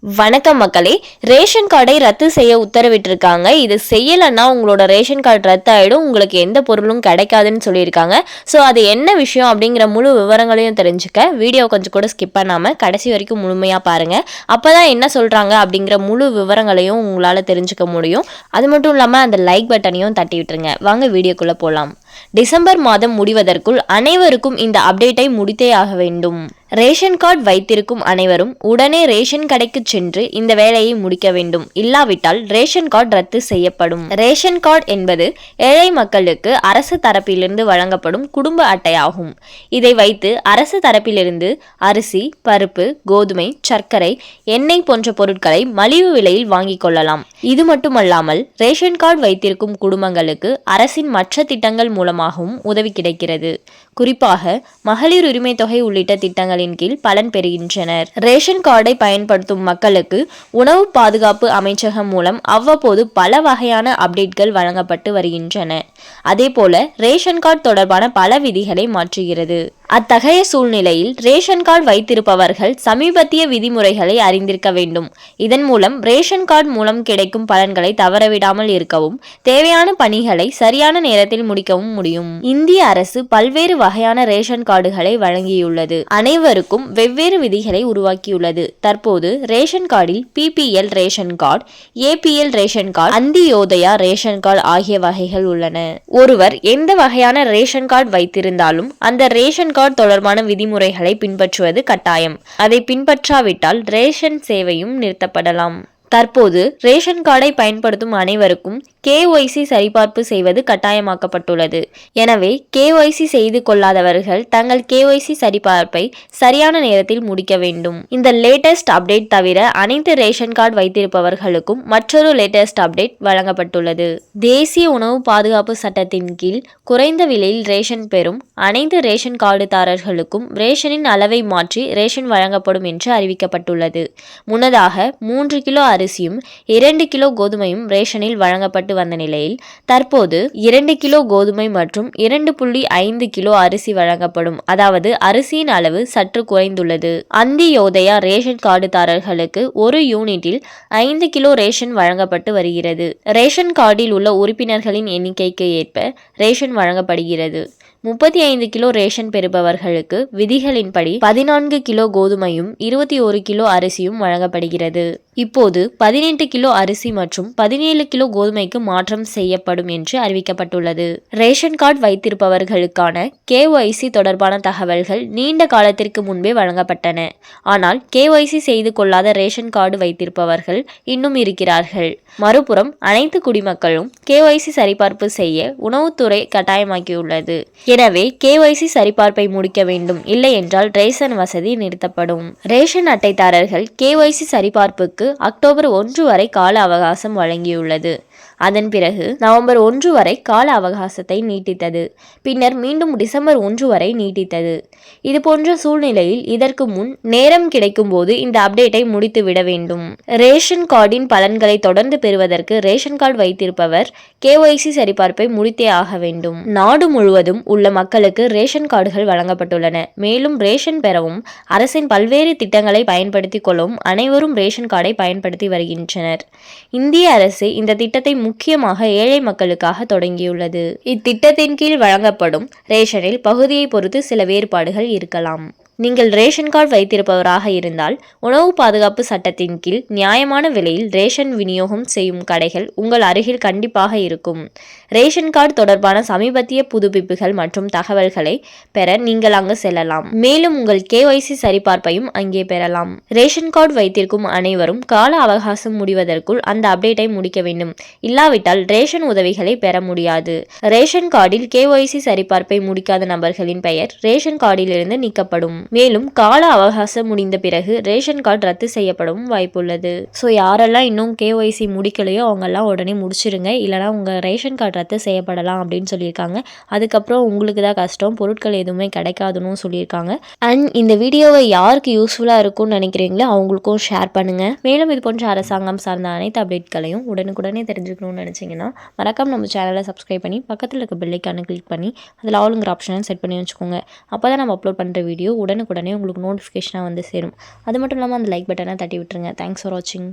வணக்கம் மக்களே. ரேஷன் கார்டை ரத்து செய்ய உத்தரவிட்டிருக்காங்க. இது செய்யலைன்னா உங்களோட ரேஷன் கார்டு ரத்து ஆகிடும், உங்களுக்கு எந்த பொருளும் கிடைக்காதுன்னு சொல்லியிருக்காங்க. ஸோ அது என்ன விஷயம் அப்படிங்கிற முழு விவரங்களையும் தெரிஞ்சுக்க வீடியோ கொஞ்சம் கூட ஸ்கிப் பண்ணாமல் கடைசி வரைக்கும் முழுமையாக பாருங்கள். அப்போ தான் என்ன சொல்கிறாங்க அப்படிங்கிற முழு விவரங்களையும் உங்களால் தெரிஞ்சுக்க முடியும். அது மட்டும் இல்லாமல் அந்த லைக் பட்டனையும் தட்டி விட்டுருங்க. வாங்க வீடியோக்குள்ளே போகலாம். டிசம்பர் மாதம் முடிவதற்குள் அனைவருக்கும் இந்த அப்டேட்டை முடித்தே ஆக வேண்டும். ரேஷன் கார்டு வைத்திருக்கும் அனைவரும் உடனே ரேஷன் கடைக்கு சென்று இந்த வேலையை முடிக்க வேண்டும். இல்லாவிட்டால் ரேஷன் கார்டு ரத்து செய்யப்படும். ரேஷன் கார்டு என்பது ஏழை மக்களுக்கு அரசு தரப்பிலிருந்து வழங்கப்படும் குடும்ப அட்டையாகும். இதை வைத்து அரசு தரப்பிலிருந்து அரிசி, பருப்பு, கோதுமை, சர்க்கரை, எண்ணெய் போன்ற பொருட்களை மலிவு விலையில் வாங்கிக் கொள்ளலாம். இது மட்டுமல்லாமல் ரேஷன் கார்டு வைத்திருக்கும் குடும்பங்களுக்கு அரசின் மற்ற திட்டங்கள் மூலமாகவும் உதவி கிடைக்கிறது. குறிப்பாக மகளிர் உரிமை தொகை உள்ளிட்ட திட்டங்களின் கீழ் பலன் பெறுகின்றனர். ரேஷன் கார்டை பயன்படுத்தும் மக்களுக்கு உணவு பாதுகாப்பு அமைச்சகம் மூலம் அவ்வப்போது பல வகையான அப்டேட்கள் வழங்கப்பட்டு வருகின்றன. அதேபோல ரேஷன் கார்டு தொடர்பான பல விதிகளை மாற்றுகிறது. அத்தகைய சூழ்நிலையில் ரேஷன் கார்டு வைத்திருப்பவர்கள் சமீபத்திய விதிமுறைகளை அறிந்திருக்க வேண்டும். இதன் மூலம் ரேஷன் கார்டு மூலம் கிடைக்கும் பலன்களை தவறவிடாமல் இருக்கவும் தேவையான பணிகளை சரியான நேரத்தில் முடிக்கவும் முடியும். இந்திய அரசு பல்வேறு வகையான ரேஷன் கார்டுகளை வழங்கியுள்ளது. அனைவருக்கும் வெவ்வேறு விதிகளை உருவாக்கியுள்ளது. தற்போது ரேஷன் கார்டில் PPL ration card, APL ration card, Antyodaya ration card ஆகிய வகைகள் உள்ளன. ஒருவர் எந்த வகையான ரேஷன் கார்டு வைத்திருந்தாலும் அந்த ரேஷன் கார்டு தொடர்பான விதிமுறைகளை பின்பற்றுவது கட்டாயம். அதை பின்பற்றாவிட்டால் ரேஷன் சேவையும் நிறுத்தப்படலாம். தற்போது ரேஷன் கார்டை பயன்படுத்தும் அனைவருக்கும் KYC சரிபார்ப்பு செய்வது கட்டாயமாக்கப்பட்டுள்ளது. எனவே KYC செய்து கொள்ளாதவர்கள் தங்கள் KYC சரிபார்ப்பை சரியான நேரத்தில் முடிக்க வேண்டும். இந்த லேட்டஸ்ட் அப்டேட் தவிர அனைத்து ரேஷன் கார்டு வைத்திருப்பவர்களுக்கும் மற்றொரு லேட்டஸ்ட் அப்டேட் வழங்கப்பட்டுள்ளது. தேசிய உணவு பாதுகாப்பு சட்டத்தின் கீழ் குறைந்த விலையில் ரேஷன் பெறும் அனைத்து ரேஷன் கார்டுதாரர்களுக்கும் ரேஷனின் அளவை மாற்றி ரேஷன் வழங்கப்படும் என்று அறிவிக்கப்பட்டுள்ளது. முன்னதாக 3 கிலோ அரிசியும் 2 கிலோ கோதுமையும் ரேஷனில் வழங்கப்பட்டு வந்த நிலையில் தற்போது 2 கிலோ கோதுமை மற்றும் 2.5 கிலோ அரிசி வழங்கப்படும். அதாவது அரிசியின் அளவு சற்று குறைந்துள்ளது. அந்தியோதயா ரேஷன் கார்டுதாரர்களுக்கு ஒரு யூனிட்டில் 5 கிலோ ரேஷன் வழங்கப்பட்டு வருகிறது. ரேஷன் கார்டில் உள்ள உறுப்பினர்களின் எண்ணிக்கைக்கு ஏற்ப ரேஷன் வழங்கப்படுகிறது. 35 கிலோ ரேஷன் பெறுபவர்களுக்கு விதிகளின்படி 14 கிலோ கோதுமையும் 21 கிலோ அரிசியும் வழங்கப்படுகிறது. இப்போது 18 கிலோ அரிசி மற்றும் 17 கிலோ கோதுமைக்கு மாற்றம் செய்யப்படும் என்று அறிவிக்கப்பட்டுள்ளது. ரேஷன் கார்டு வைத்திருப்பவர்களுக்கான KYC தொடர்பான தகவல்கள் நீண்ட காலத்திற்கு முன்பே வழங்கப்பட்டன. ஆனால் KYC செய்து கொள்ளாத ரேஷன் கார்டு வைத்திருப்பவர்கள் இன்னும் இருக்கிறார்கள். மறுபுறம் அனைத்து குடிமக்களும் KYC சரிபார்ப்பு செய்ய உணவுத்துறை கட்டாயமாக்கியுள்ளது. எனவே KYC சரிபார்ப்பை முடிக்க வேண்டும். இல்லை என்றால் ரேஷன் வசதி நிறுத்தப்படும். ரேஷன் அட்டைதாரர்கள் KYC சரிபார்ப்புக்கு அக்டோபர் 1 வரை கால அவகாசம் வழங்கியுள்ளது. அதன் பிறகு நவம்பர் 1 வரை கால அவகாசத்தை நீட்டித்தது. பின்னர் மீண்டும் டிசம்பர் 1 வரை நீட்டித்தது. இது போன்ற சூழ்நிலையில் இதற்கு முன் நேரம் கிடைக்கும் போது இந்த அப்டேட்டை முடித்து விட வேண்டும். ரேஷன் கார்டின் பலன்களை தொடர்ந்து பெறுவதற்கு ரேஷன் கார்டு வைத்திருப்பவர் KYC சரிபார்ப்பை முடித்தே ஆக வேண்டும். நாடு முழுவதும் உள்ள மக்களுக்கு ரேஷன் கார்டுகள் வழங்கப்பட்டுள்ளன. மேலும் ரேஷன் பெறவும் அரசின் பல்வேறு திட்டங்களை பயன்படுத்திக் கொள்ளவும் அனைவரும் ரேஷன் கார்டை பயன்படுத்தி வருகின்றனர். இந்திய அரசு இந்த திட்டத்தை முக்கியமாக ஏழை மக்களுக்காக தொடங்கியுள்ளது. இத்திட்டத்தின் கீழ் வழங்கப்படும் ரேஷனில் பகுதியை பொறுத்து சில வேறுபாடுகள் இருக்கலாம். நீங்கள் ரேஷன் கார்டு வைத்திருப்பவராக இருந்தால் உணவு பாதுகாப்பு சட்டத்தின் கீழ் நியாயமான விலையில் ரேஷன் விநியோகம் செய்யும் கடைகள் உங்கள் அருகில் கண்டிப்பாக இருக்கும். ரேஷன் கார்டு தொடர்பான சமீபத்திய புதுப்பிப்புகள் மற்றும் தகவல்களை பெற நீங்கள் அங்கு செல்லலாம். மேலும் உங்கள் KYC சரிபார்ப்பையும் அங்கே பெறலாம். ரேஷன் கார்டு வைத்திருக்கும் அனைவரும் கால அவகாசம் முடிவதற்குள் அந்த அப்டேட்டை முடிக்க வேண்டும். இல்லாவிட்டால் ரேஷன் உதவிகளை பெற முடியாது. ரேஷன் கார்டில் KYC சரிபார்ப்பை முடிக்காத நபர்களின் பெயர் ரேஷன் கார்டிலிருந்து நீக்கப்படும். மேலும் கால அவகாசம் முடிந்த பிறகு ரேஷன் கார்டு ரத்து செய்யப்படவும் வாய்ப்புள்ளது. ஸோ யாரெல்லாம் இன்னும் KYC முடிக்கலையோ அவங்கெல்லாம் உடனே முடிச்சிருங்க. இல்லைனா உங்கள் ரேஷன் கார்டு ரத்து செய்யப்படலாம் அப்படின்னு சொல்லியிருக்காங்க. அதுக்கப்புறம் உங்களுக்கு தான் கஷ்டம், பொருட்கள் எதுவுமே கிடைக்காதுன்னு சொல்லியிருக்காங்க. அண்ட் இந்த வீடியோவை யாருக்கு யூஸ்ஃபுல்லாக இருக்கும்னு நினைக்கிறீங்களோ அவங்களுக்கும் ஷேர் பண்ணுங்கள். மேலும் இது போன்ற அரசாங்கம் சார்ந்த அனைத்து அப்டேட்களையும் உடனுக்குடனே தெரிஞ்சுக்கணும்னு நினச்சிங்கன்னா மறக்காம நம்ம சேனலை சப்ஸ்கிரைப் பண்ணி பக்கத்தில் இருக்க பெல் ஐக்கானை கிளிக் பண்ணி அதில் ஆளுங்கிற ஆப்ஷனை செட் பண்ணி வச்சுக்கோங்க. அப்போ தான் நம்ம அப்லோட் பண்ணுற வீடியோ உடனுக்குடனே உங்களுக்கு நோட்டிஃபிகேஷனாக வந்து சேரும். அது மட்டும் இல்லாமல் அந்த லைக் பட்டனை தட்டி விட்டுருங்க. தேங்க்ஸ் ஃபார் வாட்சிங்.